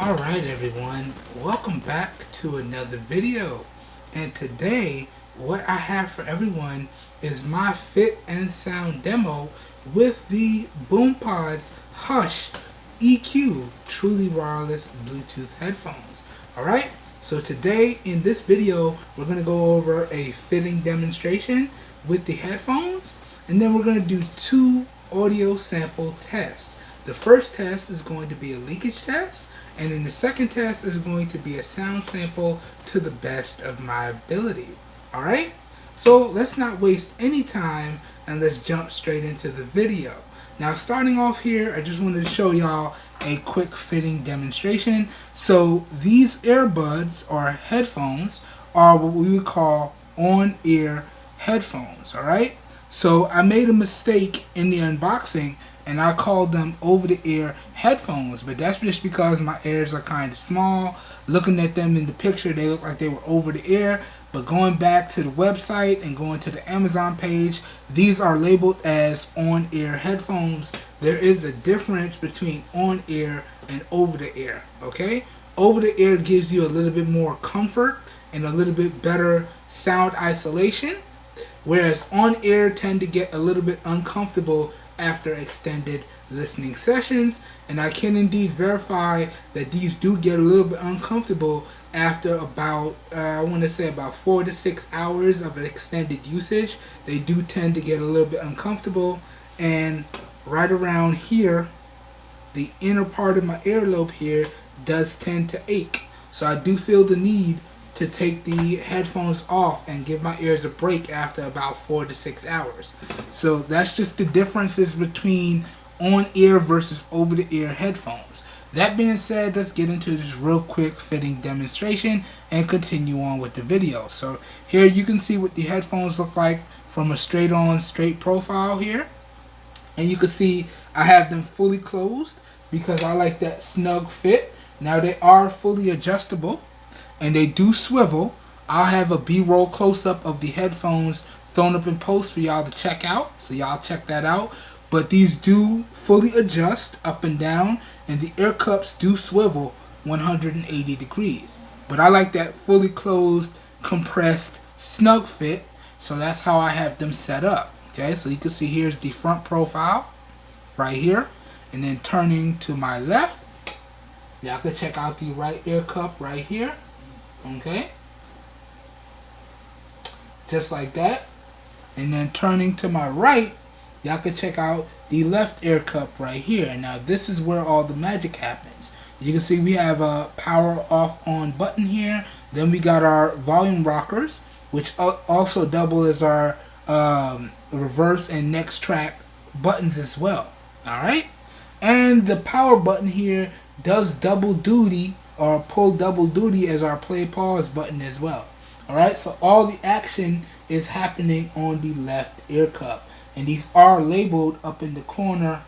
Alright everyone, welcome back to another video, and today what I have for everyone is my fit and sound demo with the Boompods Hush EQ truly wireless Bluetooth headphones. Alright, so today in this video we're going to go over a fitting demonstration with the headphones, and then we're going to do two audio sample tests. The first test is going to be a leakage test, and then the second test is going to be a sound sample to the best of my ability. Alright? So let's not waste any time and let's jump straight into the video. Now starting off here, I just wanted to show y'all a quick fitting demonstration. So these earbuds or headphones are what we would call on-ear headphones. Alright? So I made a mistake in the unboxing and I called them over-the-ear headphones, but that's just because my ears are kind of small. Looking at them in the picture, they look like they were over-the-ear, but going back to the website and going to the Amazon page, these are labeled as on-ear headphones. There is a difference between on-ear and over-the-ear, okay? Over-the-ear gives you a little bit more comfort and a little bit better sound isolation, whereas on-ear tend to get a little bit uncomfortable after extended listening sessions, and I can indeed verify that these do get a little bit uncomfortable after about I want to say about 4 to 6 hours of extended usage. They do tend to get a little bit uncomfortable, and right around here, the inner part of my earlobe here does tend to ache. So I do feel the need to take the headphones off and give my ears a break after about 4 to 6 hours. So that's just the differences between on-ear versus over-the-ear headphones. That being said, let's get into this real quick fitting demonstration and continue on with the video. So here you can see what the headphones look like from a straight profile here. And you can see I have them fully closed because I like that snug fit. Now they are fully adjustable and they do swivel. I'll have a B-roll close-up of the headphones thrown up in post for y'all to check out, so y'all check that out. But these do fully adjust up and down, and the ear cups do swivel 180 degrees. But I like that fully closed, compressed, snug fit, so that's how I have them set up. Okay, so you can see here's the front profile right here, and then turning to my left, y'all can check out the right ear cup right here. Okay, just like that, and then turning to my right, y'all can check out the left ear cup right here. Now this is where all the magic happens. You can see we have a power off on button here. Then we got our volume rockers, which also double as our reverse and next track buttons as well. Alright, and the power button here does double duty, or pull double duty, as our play pause button as well. Alright, so all the action is happening on the left ear cup, and these are labeled up in the corner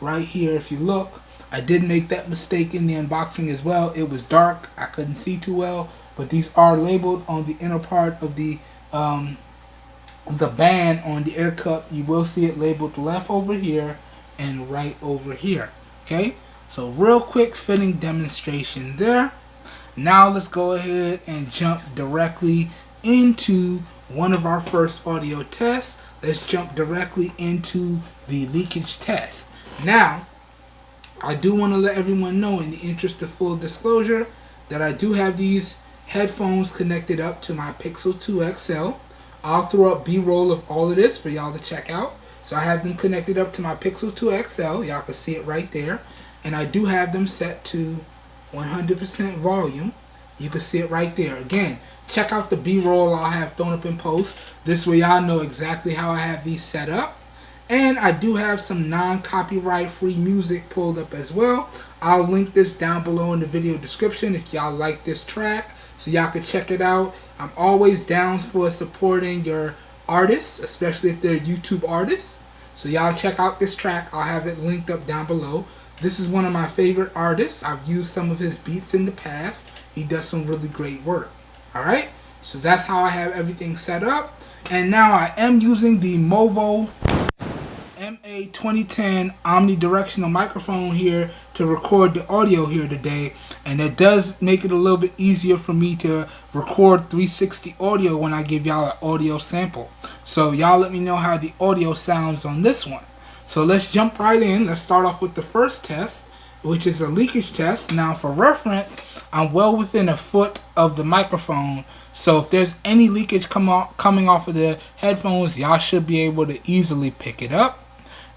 right here. If you look, I did make that mistake in the unboxing as well. It was dark, I couldn't see too well, but these are labeled on the inner part of the band on the ear cup. You will see it labeled left over here and right over here. Okay, so real quick fitting demonstration there. Now let's go ahead and jump directly into one of our first audio tests. Let's jump directly into the leakage test. Now, I do want to let everyone know, in the interest of full disclosure, that I do have these headphones connected up to my Pixel 2 XL. I'll throw up B-roll of all of this for y'all to check out. So I have them connected up to my Pixel 2 XL. Y'all can see it right there. And I do have them set to 100% volume. You can see it right there. Again, check out the B-roll I'll have thrown up in post. This way y'all know exactly how I have these set up. And I do have some non-copyright free music pulled up as well. I'll link this down below in the video description if y'all like this track, so y'all can check it out. I'm always down for supporting your artists, especially if they're YouTube artists. So y'all check out this track. I'll have it linked up down below. This is one of my favorite artists. I've used some of his beats in the past. He does some really great work. Alright, so that's how I have everything set up. And now I am using the Movo MA2010 omnidirectional microphone here to record the audio here today, and it does make it a little bit easier for me to record 360 audio when I give y'all an audio sample. So y'all let me know how the audio sounds on this one. So let's jump right in. Let's start off with the first test, which is a leakage test. Now for reference, I'm well within a foot of the microphone, so if there's any leakage coming off of the headphones, y'all should be able to easily pick it up.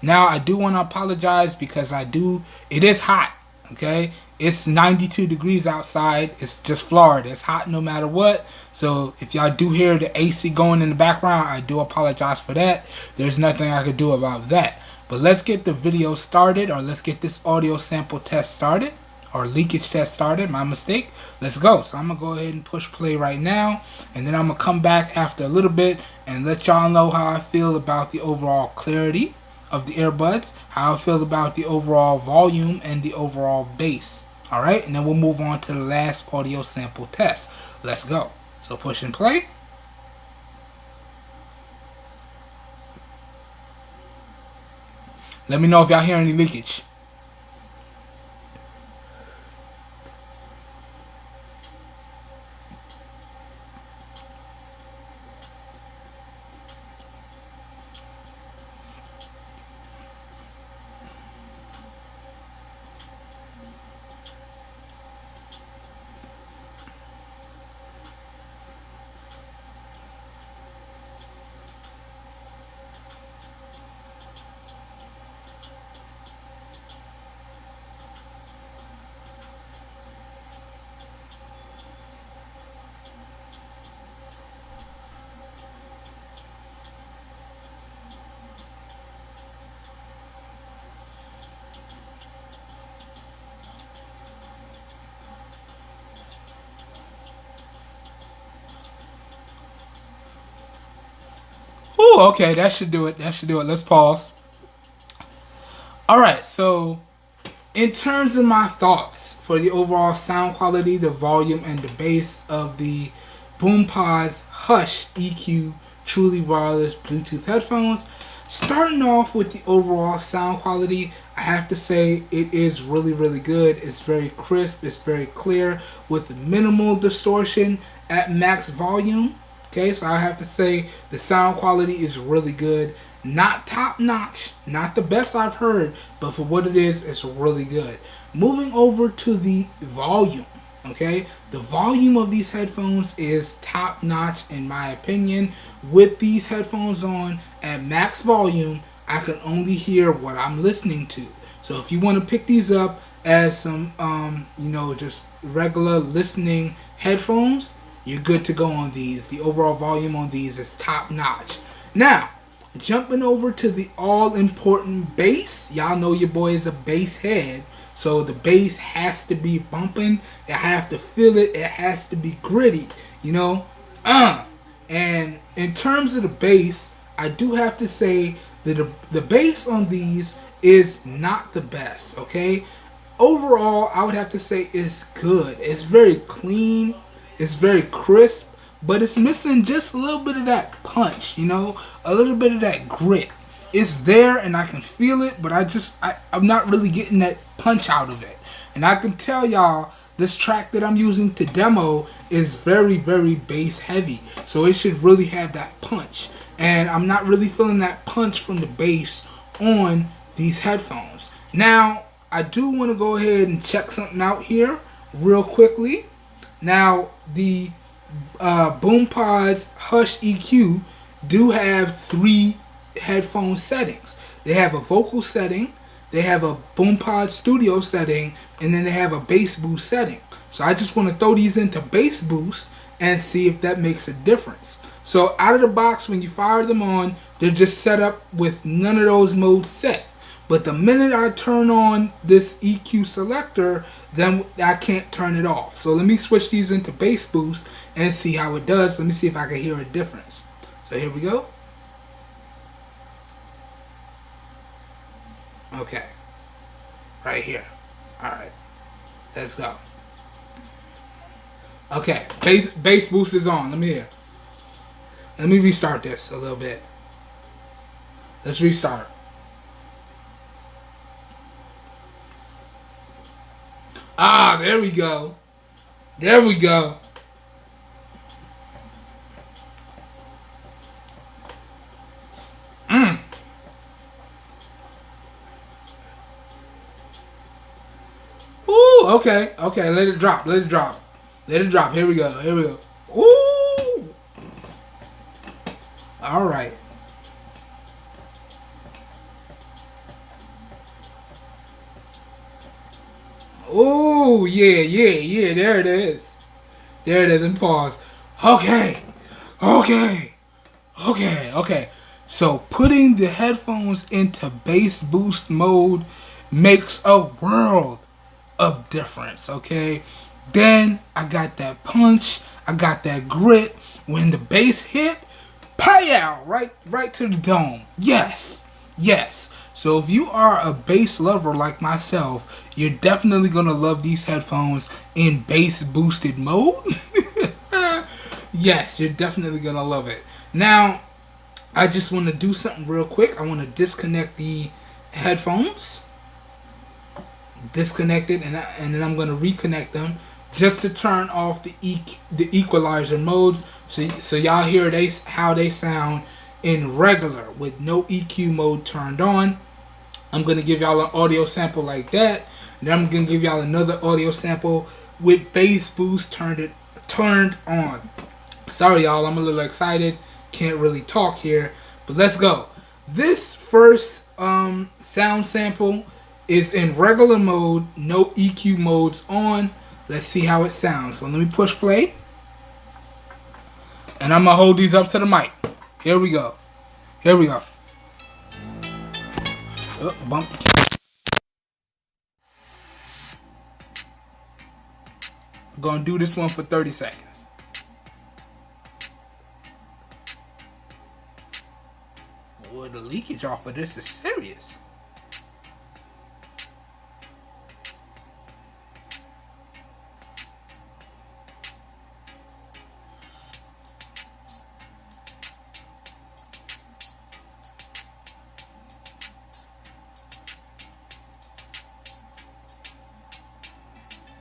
Now I do want to apologize because it is hot, okay? It's 92 degrees outside. It's just Florida. It's hot no matter what. So if y'all do hear the AC going in the background, I do apologize for that. There's nothing I could do about that. But let's get the video started, or let's get this audio sample test started, or leakage test started, my mistake. Let's go. So I'm going to go ahead and push play right now, and then I'm going to come back after a little bit and let y'all know how I feel about the overall clarity of the earbuds, how I feel about the overall volume and the overall bass. Alright, and then we'll move on to the last audio sample test. Let's go. So push and play. Let me know if y'all hear any leakage. Ooh, okay, that should do it. That should do it. Let's pause. Alright, so in terms of my thoughts for the overall sound quality, the volume, and the bass of the Boompods Hush EQ Truly Wireless Bluetooth headphones, starting off with the overall sound quality, I have to say it is really, really good. It's very crisp. It's very clear with minimal distortion at max volume. Okay, so I have to say the sound quality is really good. Not top notch, not the best I've heard, but for what it is, it's really good. Moving over to the volume, okay? The volume of these headphones is top notch in my opinion. With these headphones on at max volume, I can only hear what I'm listening to. So if you want to pick these up as some, just regular listening headphones, you're good to go on these. The overall volume on these is top notch. Now, jumping over to the all-important bass. Y'all know your boy is a bass head. So the bass has to be bumping. I have to feel it. It has to be gritty. And in terms of the bass, I do have to say that the bass on these is not the best, okay? Overall, I would have to say it's good. It's very clean. It's very crisp, but it's missing just a little bit of that punch, a little bit of that grit. It's there and I can feel it, but I'm not really getting that punch out of it. And I can tell y'all, this track that I'm using to demo is very, very bass heavy. So it should really have that punch. And I'm not really feeling that punch from the bass on these headphones. Now, I do want to go ahead and check something out here real quickly. Now, the Boompods Hush EQ do have 3 headphone settings. They have a vocal setting, they have a Boompods studio setting, and then they have a bass boost setting. So I just want to throw these into bass boost and see if that makes a difference. So out of the box, when you fire them on, they're just set up with none of those modes set. But the minute I turn on this EQ selector, then I can't turn it off. So let me switch these into bass boost and see how it does. Let me see if I can hear a difference. So here we go. Okay. Right here. Alright. Let's go. Okay. Bass boost is on. Let me hear. Let me restart this a little bit. Let's restart. Ah, there we go. There we go. Ooh, okay, okay. Let it drop. Let it drop. Let it drop. Here we go. Here we go. Ooh. All right. Oh, yeah, yeah, yeah. There it is. There it is. And pause. Okay. Okay. Okay. Okay. So putting the headphones into bass boost mode makes a world of difference. Okay. Then I got that punch. I got that grit. When the bass hit, pow! Right to the dome. Yes. Yes. So if you are a bass lover like myself, you're definitely going to love these headphones in bass boosted mode. Yes, you're definitely going to love it. Now, I just want to do something real quick. I want to disconnect the headphones. Disconnect it, and then I'm going to reconnect them just to turn off the equalizer modes, so y'all hear how they sound in regular with no EQ mode turned on. I'm going to give y'all an audio sample like that, and then I'm going to give y'all another audio sample with bass boost turned on. Sorry y'all, I'm a little excited. Can't really talk here, but let's go. This first sound sample is in regular mode, no EQ modes on. Let's see how it sounds. So let me push play. And I'm going to hold these up to the mic. Here we go. Here we go. Oh, bump. I'm going to do this one for 30 seconds. Boy, the leakage off of this is serious.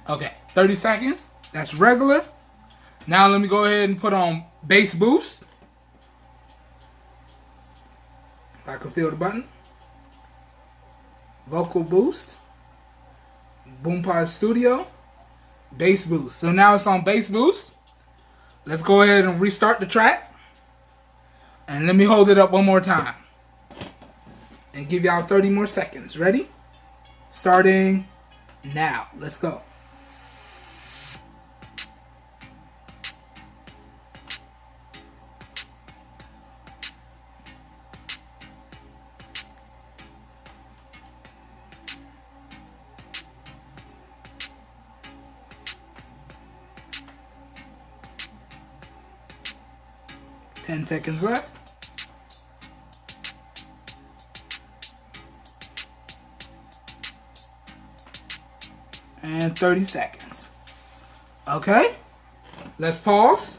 Okay, 30 seconds. That's regular. Now let me go ahead and put on bass boost. If I can feel the button. Vocal boost. Boompods Studio. Bass boost. So now it's on bass boost. Let's go ahead and restart the track. And let me hold it up one more time. And give y'all 30 more seconds. Ready? Starting now. Let's go. Ten seconds left. And 30 seconds. Okay, let's pause.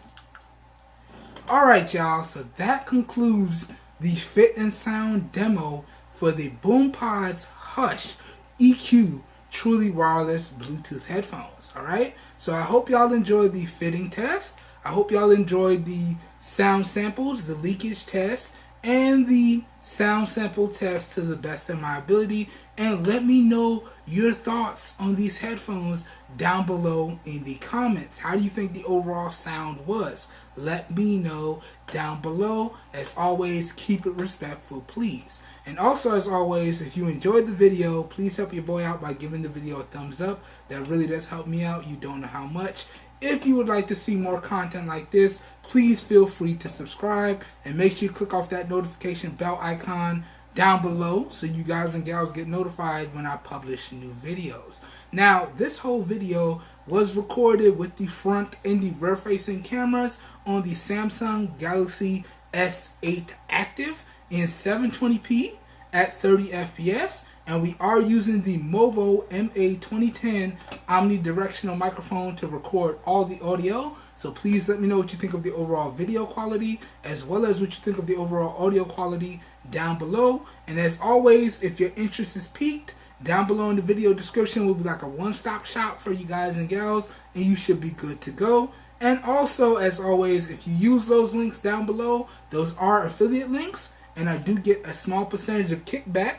Alright y'all, so that concludes the fit and sound demo for the Boompods Hush EQ truly wireless Bluetooth headphones. Alright, so I hope y'all enjoyed the fitting test. I hope y'all enjoyed the sound samples, the leakage test, and the sound sample test to the best of my ability. And let me know your thoughts on these headphones down below in the comments. How do you think the overall sound was? Let me know down below. As always, keep it respectful, please. And also, as always, if you enjoyed the video, please help your boy out by giving the video a thumbs up. That really does help me out. You don't know how much. If you would like to see more content like this, please feel free to subscribe and make sure you click off that notification bell icon down below so you guys and gals get notified when I publish new videos. Now, this whole video was recorded with the front and the rear facing cameras on the Samsung Galaxy S8 Active in 720p at 30 FPS. And we are using the Movo MA2010 omnidirectional microphone to record all the audio. So please let me know what you think of the overall video quality, as well as what you think of the overall audio quality down below. And as always, if your interest is piqued Down below in the video description will be like a one-stop shop for you guys and gals, and you should be good to go. And also, as always, if you use those links down below, those are affiliate links, and I do get a small percentage of kickback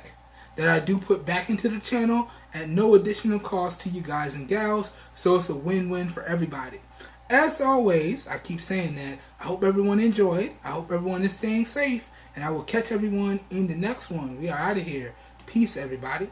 that I do put back into the channel at no additional cost to you guys and gals, so it's a win-win for everybody. As always, I keep saying that, I hope everyone enjoyed, I hope everyone is staying safe, and I will catch everyone in the next one. We are out of here. Peace, everybody.